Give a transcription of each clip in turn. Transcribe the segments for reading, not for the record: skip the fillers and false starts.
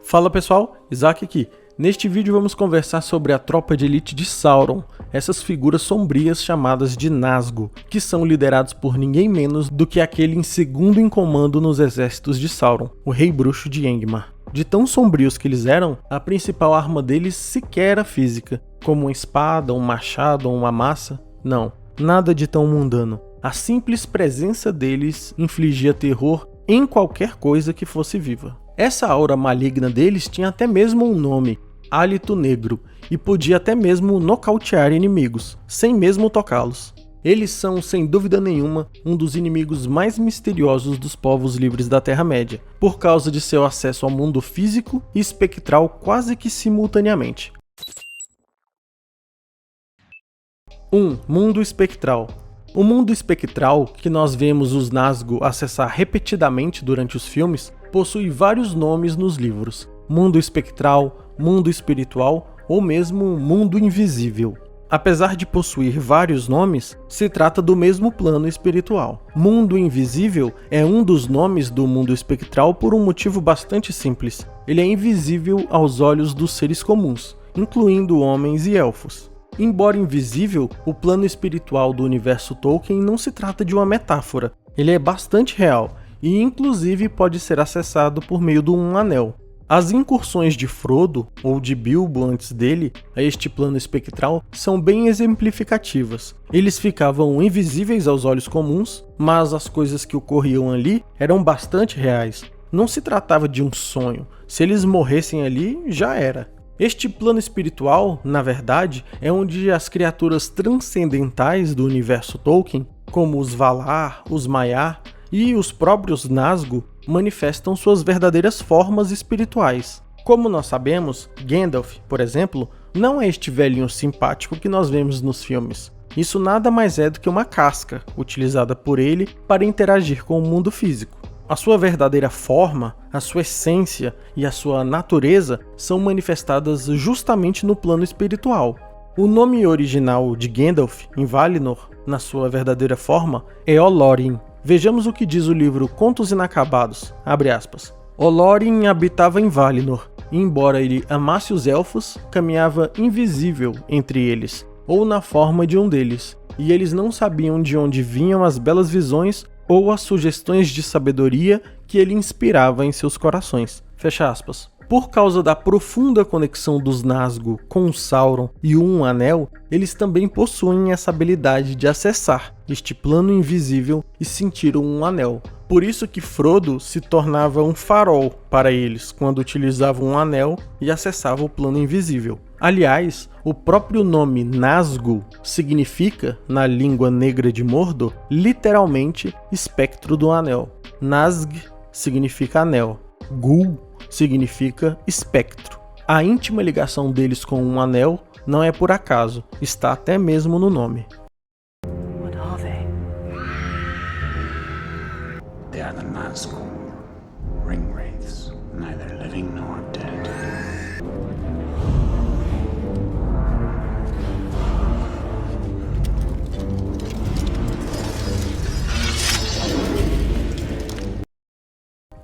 Fala pessoal, Isaac aqui. Neste vídeo vamos conversar sobre a tropa de elite de Sauron, essas figuras sombrias chamadas de Nazgûl, que são liderados por ninguém menos do que aquele em segundo em comando nos exércitos de Sauron, o Rei Bruxo de Angmar. De tão sombrios que eles eram, a principal arma deles sequer era física, como uma espada, um machado ou uma maça. Não, nada de tão mundano. A simples presença deles infligia terror em qualquer coisa que fosse viva. Essa aura maligna deles tinha até mesmo um nome, Hálito Negro, e podia até mesmo nocautear inimigos, sem mesmo tocá-los. Eles são, sem dúvida nenhuma, um dos inimigos mais misteriosos dos povos livres da Terra-média, por causa de seu acesso ao mundo físico e espectral quase que simultaneamente. 1. Mundo espectral. O mundo espectral, que nós vemos os Nazgûl acessar repetidamente durante os filmes, possui vários nomes nos livros: mundo espectral, mundo espiritual ou mesmo mundo invisível. Apesar de possuir vários nomes, se trata do mesmo plano espiritual. Mundo invisível é um dos nomes do mundo espectral por um motivo bastante simples. Ele é invisível aos olhos dos seres comuns, incluindo homens e elfos. Embora invisível, o plano espiritual do universo Tolkien não se trata de uma metáfora. Ele é bastante real e inclusive pode ser acessado por meio de um anel. As incursões de Frodo, ou de Bilbo antes dele, a este plano espectral são bem exemplificativas. Eles ficavam invisíveis aos olhos comuns, mas as coisas que ocorriam ali eram bastante reais. Não se tratava de um sonho. Se eles morressem ali, já era. Este plano espiritual, na verdade, é onde as criaturas transcendentais do universo Tolkien, como os Valar, os Maiar e os próprios Nazgûl, manifestam suas verdadeiras formas espirituais. Como nós sabemos, Gandalf, por exemplo, não é este velhinho simpático que nós vemos nos filmes. Isso nada mais é do que uma casca, utilizada por ele para interagir com o mundo físico. A sua verdadeira forma, a sua essência e a sua natureza são manifestadas justamente no plano espiritual. O nome original de Gandalf, em Valinor, na sua verdadeira forma, é Olorin. Vejamos o que diz o livro Contos Inacabados, abre aspas. Olorin habitava em Valinor, e embora ele amasse os elfos, caminhava invisível entre eles, ou na forma de um deles, e eles não sabiam de onde vinham as belas visões ou as sugestões de sabedoria que ele inspirava em seus corações. Fecha aspas. Por causa da profunda conexão dos Nazgûl com Sauron e o Um Anel, eles também possuem essa habilidade de acessar este plano invisível e sentir o Um Anel. Por isso que Frodo se tornava um farol para eles quando utilizava um anel e acessava o plano invisível. Aliás, o próprio nome Nazgûl significa, na língua negra de Mordor, literalmente espectro do anel. Nazg significa anel. Gûl significa espectro. A íntima ligação deles com um anel não é por acaso, está até mesmo no nome. What are they? They are the Nazgûl, Ringwraiths, neither living nor dead.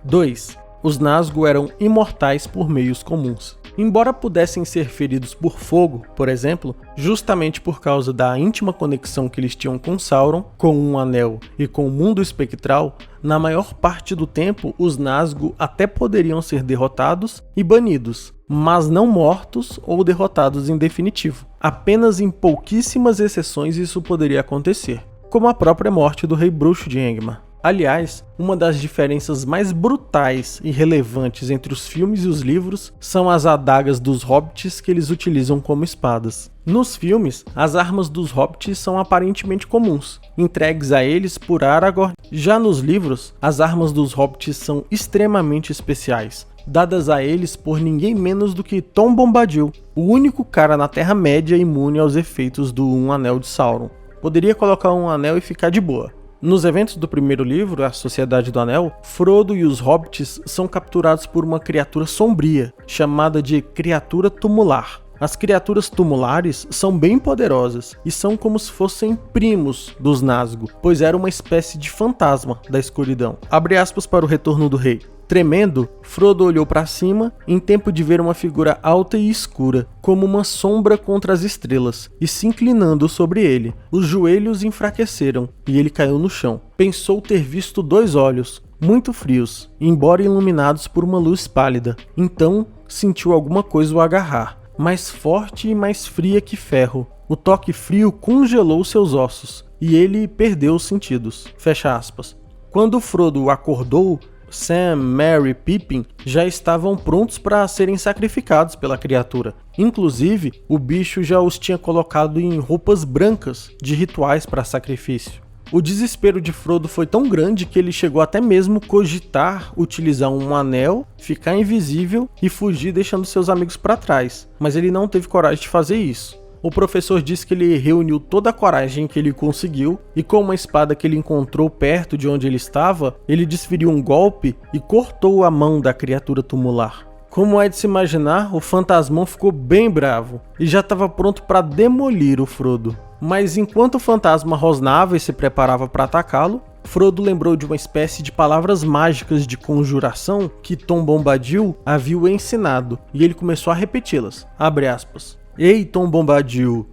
Dois. Os Nazgûl eram imortais por meios comuns. Embora pudessem ser feridos por fogo, por exemplo, justamente por causa da íntima conexão que eles tinham com Sauron, com um anel e com o mundo espectral, na maior parte do tempo os Nazgûl até poderiam ser derrotados e banidos, mas não mortos ou derrotados em definitivo. Apenas em pouquíssimas exceções isso poderia acontecer, como a própria morte do Rei Bruxo de Angmar. Aliás, uma das diferenças mais brutais e relevantes entre os filmes e os livros são as adagas dos hobbits que eles utilizam como espadas. Nos filmes, as armas dos hobbits são aparentemente comuns, entregues a eles por Aragorn. Já nos livros, as armas dos hobbits são extremamente especiais, dadas a eles por ninguém menos do que Tom Bombadil, o único cara na Terra-média imune aos efeitos do Um Anel de Sauron. Poderia colocar um anel e ficar de boa. Nos eventos do primeiro livro, A Sociedade do Anel, Frodo e os hobbits são capturados por uma criatura sombria, chamada de Criatura Tumular. As criaturas tumulares são bem poderosas e são como se fossem primos dos Nazgûl, pois era uma espécie de fantasma da escuridão. Abre aspas para o Retorno do Rei. Tremendo, Frodo olhou para cima em tempo de ver uma figura alta e escura, como uma sombra contra as estrelas, e se inclinando sobre ele. Os joelhos enfraqueceram e ele caiu no chão. Pensou ter visto 2 olhos, muito frios, embora iluminados por uma luz pálida. Então, sentiu alguma coisa o agarrar, mais forte e mais fria que ferro. O toque frio congelou seus ossos, e ele perdeu os sentidos. Fecha aspas. Quando Frodo acordou, Sam, Merry e Pippin já estavam prontos para serem sacrificados pela criatura. Inclusive, o bicho já os tinha colocado em roupas brancas de rituais para sacrifício. O desespero de Frodo foi tão grande que ele chegou até mesmo cogitar utilizar um anel, ficar invisível e fugir deixando seus amigos para trás, mas ele não teve coragem de fazer isso. O professor disse que ele reuniu toda a coragem que ele conseguiu e com uma espada que ele encontrou perto de onde ele estava, ele desferiu um golpe e cortou a mão da criatura tumular. Como é de se imaginar, o fantasmão ficou bem bravo e já estava pronto para demolir o Frodo. Mas enquanto o fantasma rosnava e se preparava para atacá-lo, Frodo lembrou de uma espécie de palavras mágicas de conjuração que Tom Bombadil havia o ensinado e ele começou a repeti-las. Abre aspas. Ei, Tom Bombadil,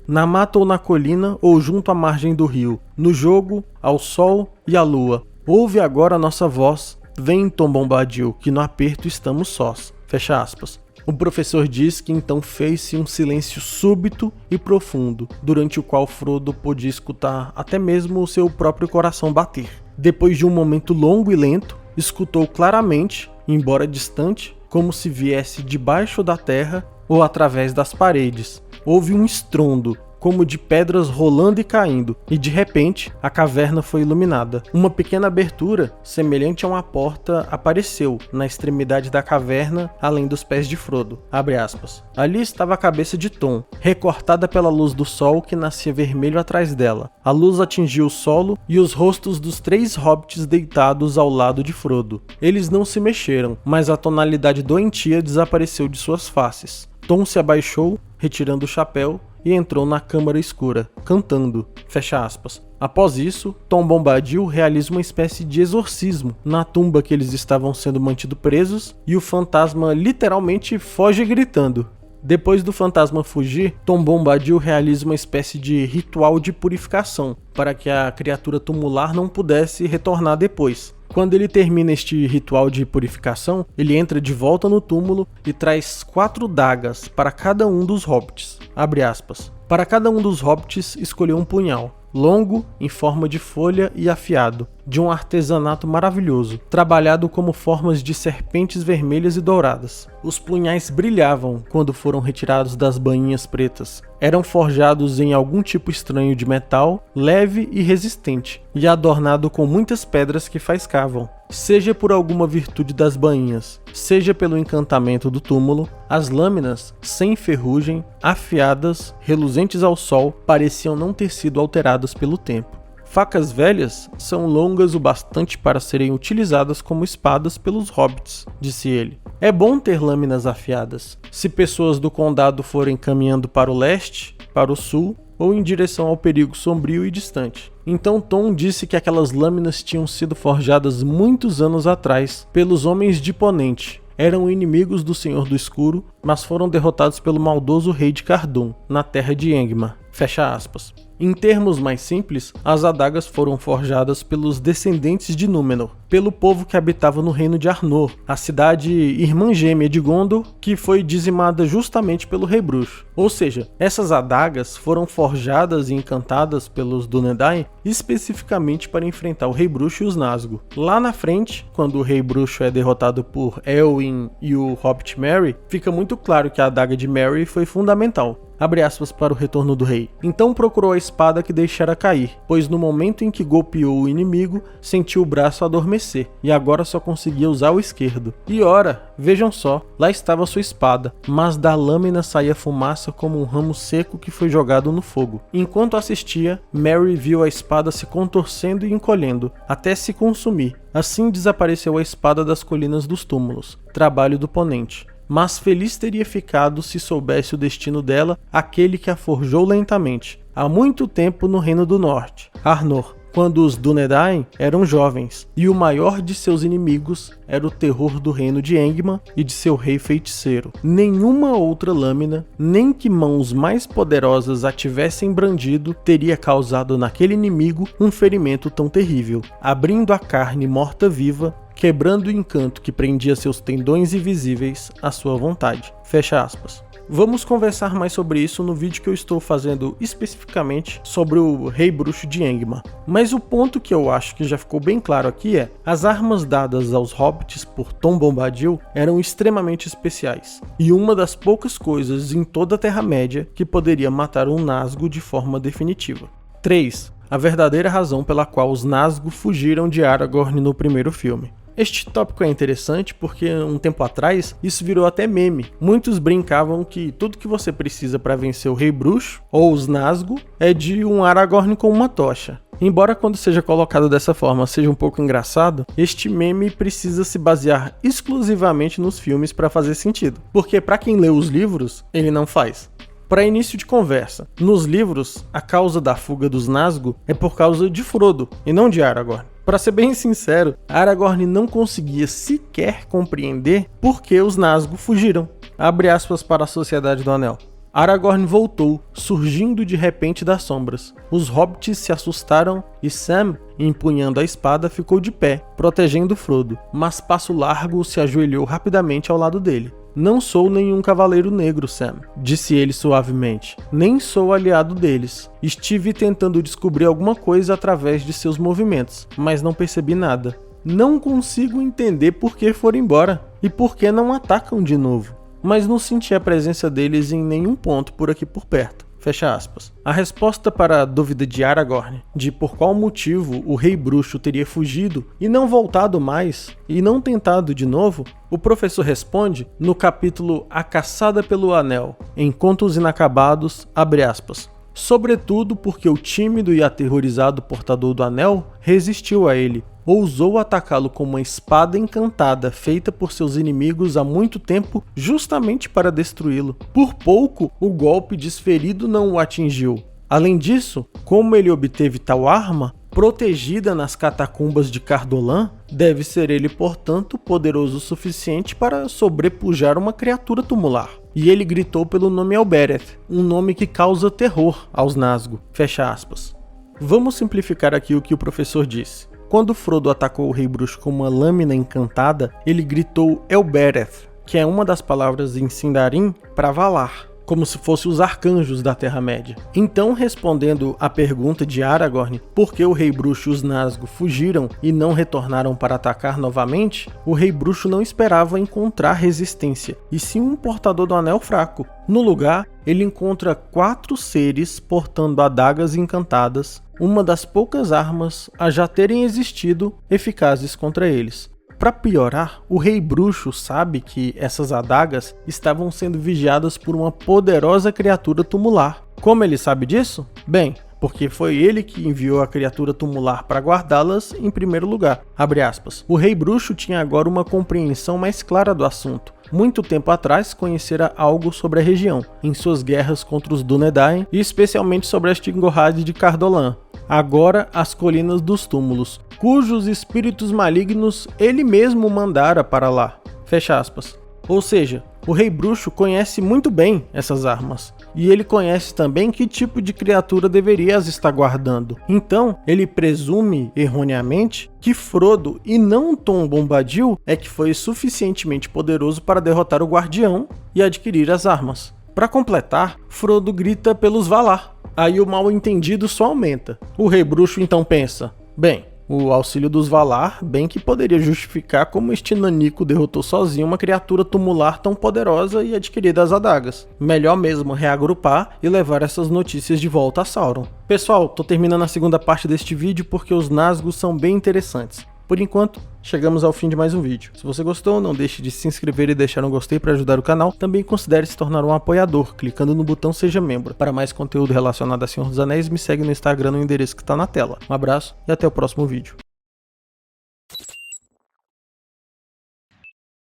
na mata ou na colina ou junto à margem do rio, no jogo, ao sol e à lua. Ouve agora a nossa voz. Vem, Tom Bombadil, que no aperto estamos sós. Fecha aspas. O professor diz que então fez-se um silêncio súbito e profundo, durante o qual Frodo podia escutar até mesmo o seu próprio coração bater. Depois de um momento longo e lento, escutou claramente, embora distante, como se viesse debaixo da terra ou através das paredes. Houve um estrondo, como de pedras rolando e caindo, e de repente a caverna foi iluminada. Uma pequena abertura, semelhante a uma porta, apareceu na extremidade da caverna, além dos pés de Frodo. Abre aspas. Ali estava a cabeça de Tom, recortada pela luz do sol que nascia vermelho atrás dela. A luz atingiu o solo e os rostos dos 3 hobbits deitados ao lado de Frodo. Eles não se mexeram, mas a tonalidade doentia desapareceu de suas faces. Tom se abaixou, retirando o chapéu, e entrou na câmara escura, cantando. Fecha aspas. Após isso, Tom Bombadil realiza uma espécie de exorcismo na tumba que eles estavam sendo mantidos presos, e o fantasma literalmente foge gritando. Depois do fantasma fugir, Tom Bombadil realiza uma espécie de ritual de purificação, para que a criatura tumular não pudesse retornar depois. Quando ele termina este ritual de purificação, ele entra de volta no túmulo e traz 4 dagas para cada um dos hobbits. Abre aspas. Para cada um dos hobbits escolheu um punhal, longo, em forma de folha e afiado, de um artesanato maravilhoso, trabalhado como formas de serpentes vermelhas e douradas. Os punhais brilhavam quando foram retirados das bainhas pretas. Eram forjados em algum tipo estranho de metal, leve e resistente, e adornado com muitas pedras que faiscavam. Seja por alguma virtude das bainhas, seja pelo encantamento do túmulo, as lâminas, sem ferrugem, afiadas, reluzentes ao sol, pareciam não ter sido alteradas pelo tempo. Facas velhas são longas o bastante para serem utilizadas como espadas pelos hobbits, disse ele. É bom ter lâminas afiadas. Se pessoas do condado forem caminhando para o leste, para o sul, ou em direção ao perigo sombrio e distante. Então Tom disse que aquelas lâminas tinham sido forjadas muitos anos atrás pelos homens de Ponente. Eram inimigos do Senhor do Escuro, mas foram derrotados pelo maldoso rei de Cardun, na terra de Angmar. Fecha aspas. Em termos mais simples, as adagas foram forjadas pelos descendentes de Númenor, pelo povo que habitava no reino de Arnor, a cidade irmã gêmea de Gondor, que foi dizimada justamente pelo Rei Bruxo. Ou seja, essas adagas foram forjadas e encantadas pelos Dúnedain especificamente para enfrentar o Rei Bruxo e os Nazgûl. Lá na frente, quando o Rei Bruxo é derrotado por Elwyn e o Hobbit Merry, fica muito claro que a adaga de Merry foi fundamental. Abre aspas para o retorno do rei. Então procurou a espada que deixara cair, pois no momento em que golpeou o inimigo, sentiu o braço adormecer, e agora só conseguia usar o esquerdo. E ora, vejam só, lá estava sua espada, mas da lâmina saía fumaça como um ramo seco que foi jogado no fogo. Enquanto assistia, Merry viu a espada se contorcendo e encolhendo, até se consumir. Assim desapareceu a espada das colinas dos túmulos, trabalho do Ponente. Mas feliz teria ficado se soubesse o destino dela, aquele que a forjou lentamente, há muito tempo no Reino do Norte, Arnor. quando os Dúnedain eram jovens, e o maior de seus inimigos era o terror do reino de Angmar e de seu rei feiticeiro. Nenhuma outra lâmina, nem que mãos mais poderosas a tivessem brandido, teria causado naquele inimigo um ferimento tão terrível, abrindo a carne morta-viva, quebrando o encanto que prendia seus tendões invisíveis à sua vontade. Fecha aspas. Vamos conversar mais sobre isso no vídeo que eu estou fazendo especificamente sobre o Rei Bruxo de Angmar. Mas o ponto que eu acho que já ficou bem claro aqui é: as armas dadas aos hobbits por Tom Bombadil eram extremamente especiais, e uma das poucas coisas em toda a Terra-média que poderia matar um Nazgûl de forma definitiva. 3. A verdadeira razão pela qual os Nazgûl fugiram de Aragorn no primeiro filme. Este tópico é interessante porque um tempo atrás isso virou até meme. Muitos brincavam que tudo que você precisa para vencer o Rei Bruxo, ou os Nazgûl, é de um Aragorn com uma tocha. Embora quando seja colocado dessa forma seja um pouco engraçado, este meme precisa se basear exclusivamente nos filmes para fazer sentido. Porque para quem lê os livros, ele não faz. Para início de conversa, nos livros, a causa da fuga dos Nazgûl é por causa de Frodo, e não de Aragorn. Para ser bem sincero, Aragorn não conseguia sequer compreender por que os Nazgûl fugiram. Abre aspas para a Sociedade do Anel. Aragorn voltou, surgindo de repente das sombras. Os hobbits se assustaram e Sam, empunhando a espada, ficou de pé, protegendo Frodo, mas Passo Largo se ajoelhou rapidamente ao lado dele. Não sou nenhum cavaleiro negro, Sam, disse ele suavemente. Nem sou aliado deles. Estive tentando descobrir alguma coisa através de seus movimentos, mas não percebi nada. Não consigo entender por que foram embora e por que não atacam de novo. Mas não senti a presença deles em nenhum ponto por aqui por perto. Fecha aspas. A resposta para a dúvida de Aragorn, de por qual motivo o Rei Bruxo teria fugido e não voltado mais, e não tentado de novo, o professor responde no capítulo A Caçada pelo Anel, em Contos Inacabados, abre aspas. Sobretudo porque o tímido e aterrorizado portador do anel resistiu a ele, ousou atacá-lo com uma espada encantada feita por seus inimigos há muito tempo justamente para destruí-lo. Por pouco, o golpe desferido não o atingiu. Além disso, como ele obteve tal arma, protegida nas catacumbas de Cardolan, deve ser ele, portanto, poderoso o suficiente para sobrepujar uma criatura tumular. E ele gritou pelo nome Elbereth, um nome que causa terror aos Nazgûl. Fecha aspas. Vamos simplificar aqui o que o professor disse. Quando Frodo atacou o Rei Bruxo com uma lâmina encantada, ele gritou Elbereth, que é uma das palavras em Sindarin para Valar, como se fossem os arcanjos da Terra-média. Então, respondendo à pergunta de Aragorn, por que o Rei Bruxo e os Nazgûl fugiram e não retornaram para atacar novamente, o Rei Bruxo não esperava encontrar resistência, e sim um portador do anel fraco. No lugar, ele encontra 4 seres portando adagas encantadas, uma das poucas armas a já terem existido eficazes contra eles. Para piorar, o Rei Bruxo sabe que essas adagas estavam sendo vigiadas por uma poderosa criatura tumular. Como ele sabe disso? Bem, porque foi ele que enviou a criatura tumular para guardá-las em primeiro lugar. Abre aspas. O Rei Bruxo tinha agora uma compreensão mais clara do assunto. Muito tempo atrás conhecera algo sobre a região, em suas guerras contra os Dúnedain e especialmente sobre as Tingorrades de Cardolan. Agora as Colinas dos Túmulos, cujos espíritos malignos ele mesmo mandara para lá. Fecha aspas. Ou seja, o Rei Bruxo conhece muito bem essas armas, e ele conhece também que tipo de criatura deveria as estar guardando. Então, ele presume, erroneamente, que Frodo e não Tom Bombadil é que foi suficientemente poderoso para derrotar o Guardião e adquirir as armas. Para completar, Frodo grita pelos Valar. Aí o mal-entendido só aumenta. O Rei Bruxo então pensa, bem, o auxílio dos Valar bem que poderia justificar como este nanico derrotou sozinho uma criatura tumular tão poderosa e adquirida as adagas. Melhor mesmo reagrupar e levar essas notícias de volta a Sauron. Pessoal, tô terminando a segunda parte deste vídeo porque os Nazgûl são bem interessantes. Por enquanto, chegamos ao fim de mais um vídeo. Se você gostou, não deixe de se inscrever e deixar um gostei para ajudar o canal. Também considere se tornar um apoiador, clicando no botão Seja Membro. Para mais conteúdo relacionado a Senhor dos Anéis, me segue no Instagram no endereço que está na tela. Um abraço e até o próximo vídeo.